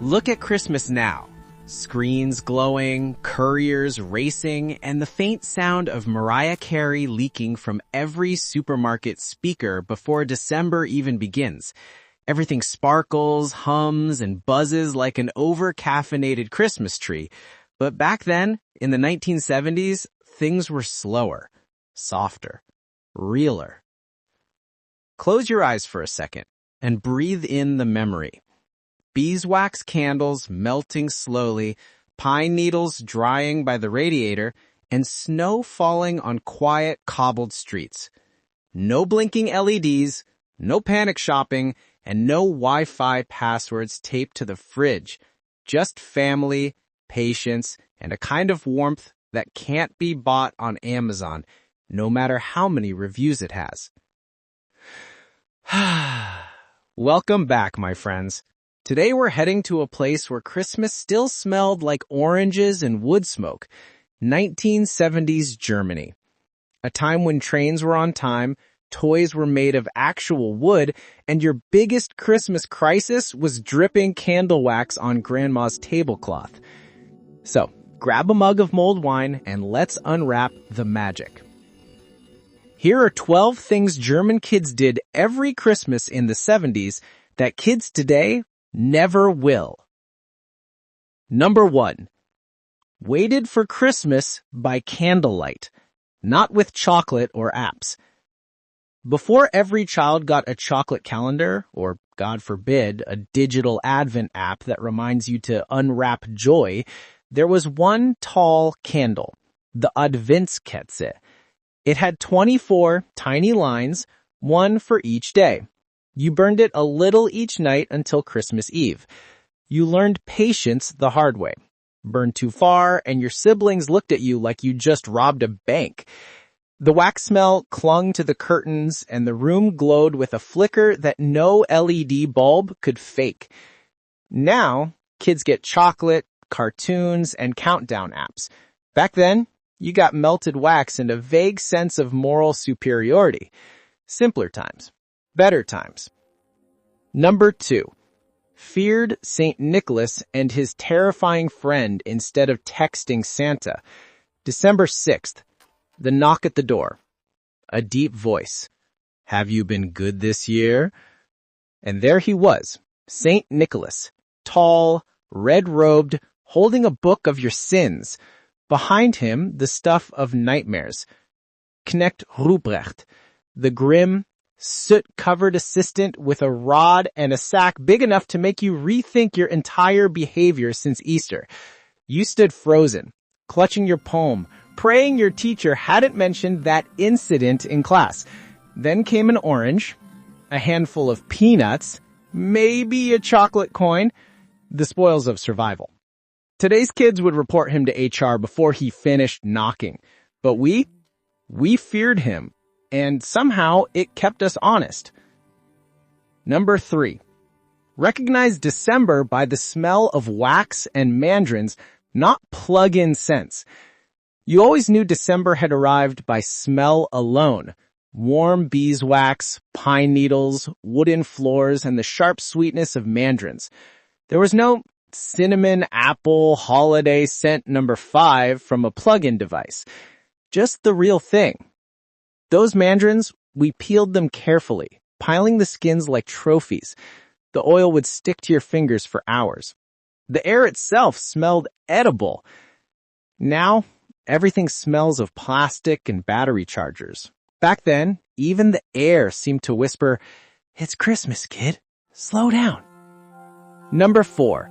Look at Christmas now. Screens glowing, couriers racing, and the faint sound of Mariah Carey leaking from every supermarket speaker before December even begins. Everything sparkles, hums, and buzzes like an over-caffeinated Christmas tree. But back then, in the 1970s, things were slower, softer, realer. Close your eyes for a second and breathe in the memory. Beeswax candles melting slowly, pine needles drying by the radiator, and snow falling on quiet, cobbled streets. No blinking LEDs, no panic shopping, and no Wi-Fi passwords taped to the fridge. Just family, patience, and a kind of warmth that can't be bought on Amazon, no matter how many reviews it has. Welcome back, my friends. Today we're heading to a place where Christmas still smelled like oranges and wood smoke. 1970s Germany. A time when trains were on time, toys were made of actual wood, and your biggest Christmas crisis was dripping candle wax on grandma's tablecloth. So, grab a mug of mulled wine and let's unwrap the magic. Here are 12 things German kids did every Christmas in the 70s that kids today never will. Number 1. Waited for Christmas by candlelight, not with chocolate or apps. Before every child got a chocolate calendar, or God forbid, a digital advent app that reminds you to unwrap joy, there was one tall candle, the Adventskette. It had 24 tiny lines, one for each day. You burned it a little each night until Christmas Eve. You learned patience the hard way. Burned too far, and your siblings looked at you like you just robbed a bank. The wax smell clung to the curtains, and the room glowed with a flicker that no LED bulb could fake. Now, kids get chocolate, cartoons, and countdown apps. Back then, you got melted wax and a vague sense of moral superiority. Simpler times. Better times. Number 2. Feared St. Nicholas and his terrifying friend instead of texting Santa. December 6th. The knock at the door. A deep voice. Have you been good this year? And there he was, St. Nicholas, tall, red-robed, holding a book of your sins. Behind him, the stuff of nightmares. Knecht Ruprecht, the grim, soot-covered assistant with a rod and a sack big enough to make you rethink your entire behavior since Easter. You stood frozen, clutching your poem, praying your teacher hadn't mentioned that incident in class. Then came an orange, a handful of peanuts, maybe a chocolate coin, the spoils of survival. Today's kids would report him to HR before he finished knocking. But we feared him. And somehow it kept us honest. Number 3. Recognize December by the smell of wax and mandarins, not plug-in scents. You always knew December had arrived by smell alone. Warm beeswax, pine needles, wooden floors, and the sharp sweetness of mandarins. There was no cinnamon apple holiday scent number 5 from a plug-in device. Just the real thing. Those mandarins, we peeled them carefully, piling the skins like trophies. The oil would stick to your fingers for hours. The air itself smelled edible. Now, everything smells of plastic and battery chargers. Back then, even the air seemed to whisper, "It's Christmas, kid. Slow down." Number 4.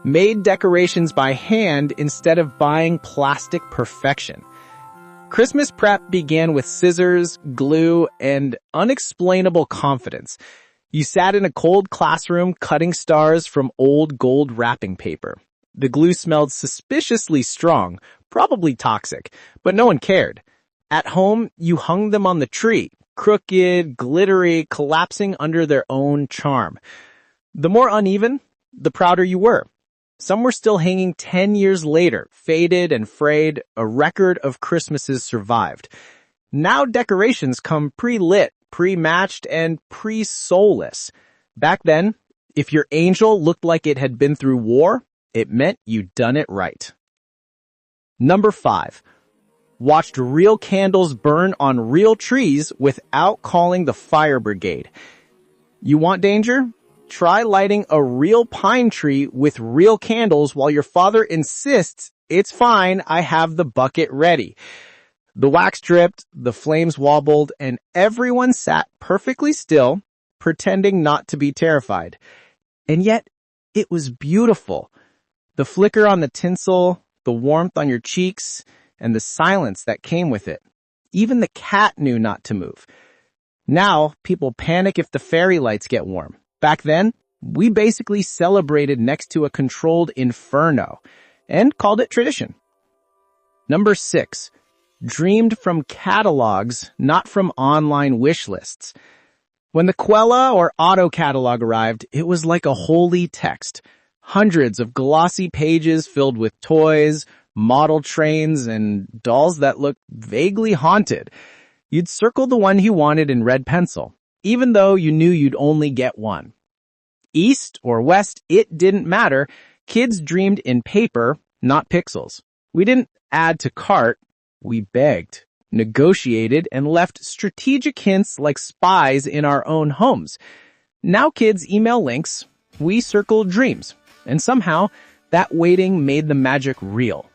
Made decorations by hand instead of buying plastic perfection. Christmas prep began with scissors, glue, and unexplainable confidence. You sat in a cold classroom cutting stars from old gold wrapping paper. The glue smelled suspiciously strong, probably toxic, but no one cared. At home, you hung them on the tree, crooked, glittery, collapsing under their own charm. The more uneven, the prouder you were. Some were still hanging 10 years later, faded and frayed, a record of Christmases survived. Now decorations come pre-lit, pre-matched, and pre-soulless. Back then, If your angel looked like it had been through war, it meant you'd done it right. Number 5. Watched real candles burn on real trees without calling the fire brigade. You want danger? Try lighting a real pine tree with real candles while your father insists, "It's fine, I have the bucket ready." The wax dripped, the flames wobbled, and everyone sat perfectly still, pretending not to be terrified. And yet, it was beautiful. The flicker on the tinsel, the warmth on your cheeks, and the silence that came with it. Even the cat knew not to move. Now, people panic if the fairy lights get warm. Back then, we basically celebrated next to a controlled inferno and called it tradition. Number 6. Dreamed from catalogs, not from online wish lists. When the Quella or Auto catalog arrived, it was like a holy text. Hundreds of glossy pages filled with toys, model trains, and dolls that looked vaguely haunted. You'd circle the one you wanted in red pencil, even though you knew you'd only get one. East or west, it didn't matter. Kids dreamed in paper, not pixels. We didn't add to cart. We begged, negotiated, and left strategic hints like spies in our own homes. Now kids email links. We circle dreams. And somehow, that waiting made the magic real.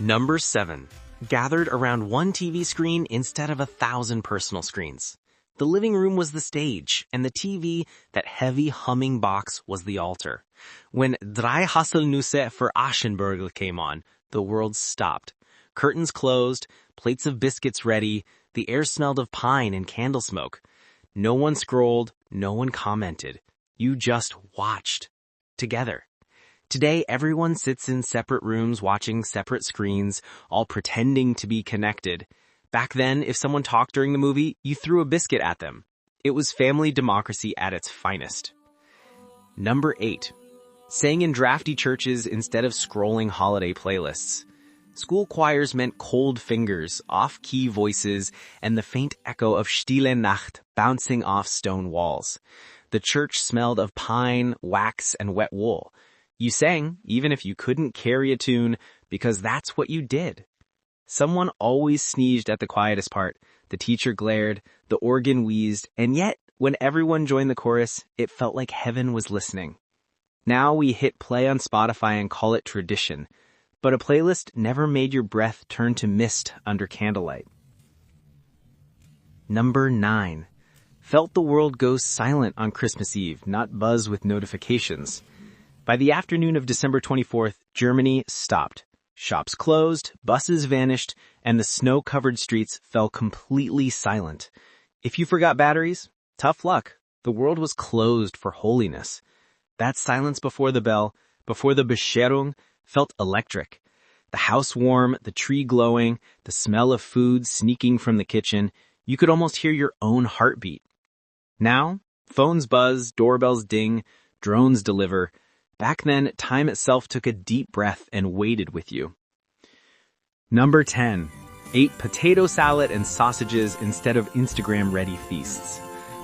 Number 7. Gathered around one TV screen instead of 1,000 personal screens. The living room was the stage, and the TV, that heavy humming box, was the altar. When Drei Hasselnüsse für Aschenbrödel came on, the world stopped. Curtains closed, plates of biscuits ready, the air smelled of pine and candle smoke. No one scrolled, no one commented. You just watched. Together. Today, everyone sits in separate rooms watching separate screens, all pretending to be connected. Back then, if someone talked during the movie, you threw a biscuit at them. It was family democracy at its finest. Number 8. Sang in drafty churches instead of scrolling holiday playlists. School choirs meant cold fingers, off-key voices, and the faint echo of Stille Nacht bouncing off stone walls. The church smelled of pine, wax, and wet wool. You sang, even if you couldn't carry a tune, because that's what you did. Someone always sneezed at the quietest part. The teacher glared, the organ wheezed, and yet, when everyone joined the chorus, it felt like heaven was listening. Now we hit play on Spotify and call it tradition. But a playlist never made your breath turn to mist under candlelight. Number 9. Felt the world go silent on Christmas Eve, not buzz with notifications. By the afternoon of December 24th, Germany stopped. Shops closed, buses vanished, and the snow-covered streets fell completely silent. If you forgot batteries, tough luck. The world was closed for holiness. That silence before the bell, before the Bescherung, felt electric. The house warm, the tree glowing, the smell of food sneaking from the kitchen. You could almost hear your own heartbeat. Now, phones buzz, doorbells ding, drones deliver. Back then, time itself took a deep breath and waited with you. Number 10. Ate potato salad and sausages instead of Instagram-ready feasts.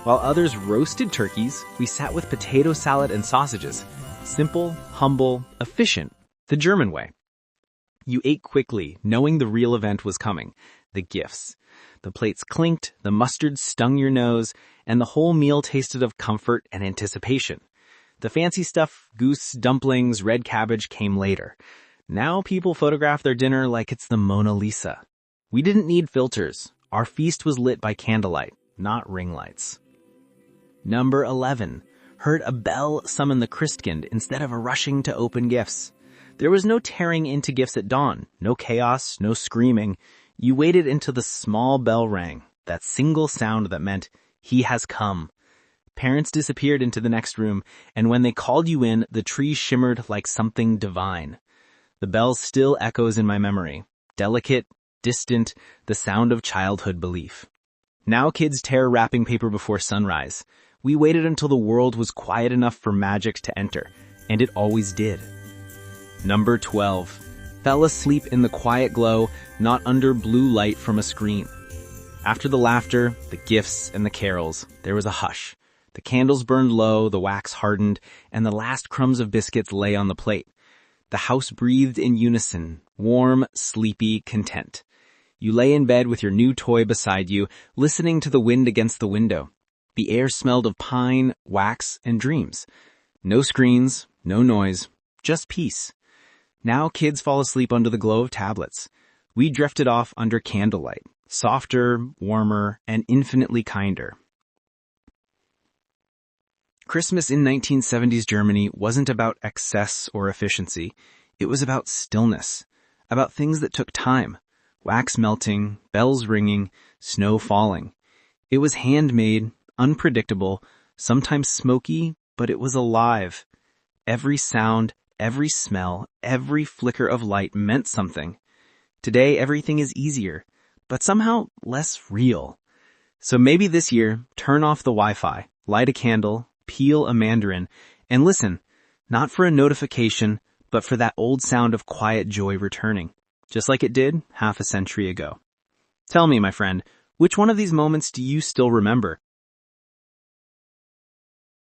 While others roasted turkeys, we sat with potato salad and sausages. Simple, humble, efficient. The German way. You ate quickly, knowing the real event was coming. The gifts. The plates clinked, the mustard stung your nose, and the whole meal tasted of comfort and anticipation. The fancy stuff, goose, dumplings, red cabbage, came later. Now people photograph their dinner like it's the Mona Lisa. We didn't need filters. Our feast was lit by candlelight, not ring lights. Number 11. Heard a bell summon the Christkind instead of a rushing to open gifts. There was no tearing into gifts at dawn, no chaos, no screaming. You waited until the small bell rang, that single sound that meant, he has come. Parents disappeared into the next room, and when they called you in, the tree shimmered like something divine. The bell still echoes in my memory, delicate, distant, the sound of childhood belief. Now kids tear wrapping paper before sunrise. We waited until the world was quiet enough for magic to enter, and it always did. Number 12. Fell asleep in the quiet glow, not under blue light from a screen. After the laughter, the gifts, and the carols, there was a hush. The candles burned low, the wax hardened, and the last crumbs of biscuits lay on the plate. The house breathed in unison, warm, sleepy, content. You lay in bed with your new toy beside you, listening to the wind against the window. The air smelled of pine, wax, and dreams. No screens, no noise, just peace. Now kids fall asleep under the glow of tablets. We drifted off under candlelight, softer, warmer, and infinitely kinder. Christmas in 1970s Germany wasn't about excess or efficiency. It was about stillness, about things that took time. Wax melting, bells ringing, snow falling. It was handmade, unpredictable, sometimes smoky, but it was alive. Every sound, every smell, every flicker of light meant something. Today, everything is easier, but somehow less real. So maybe this year, turn off the Wi-Fi, light a candle, peel a mandarin, and listen, not for a notification, but for that old sound of quiet joy returning, just like it did half a century ago. Tell me, my friend, which one of these moments do you still remember?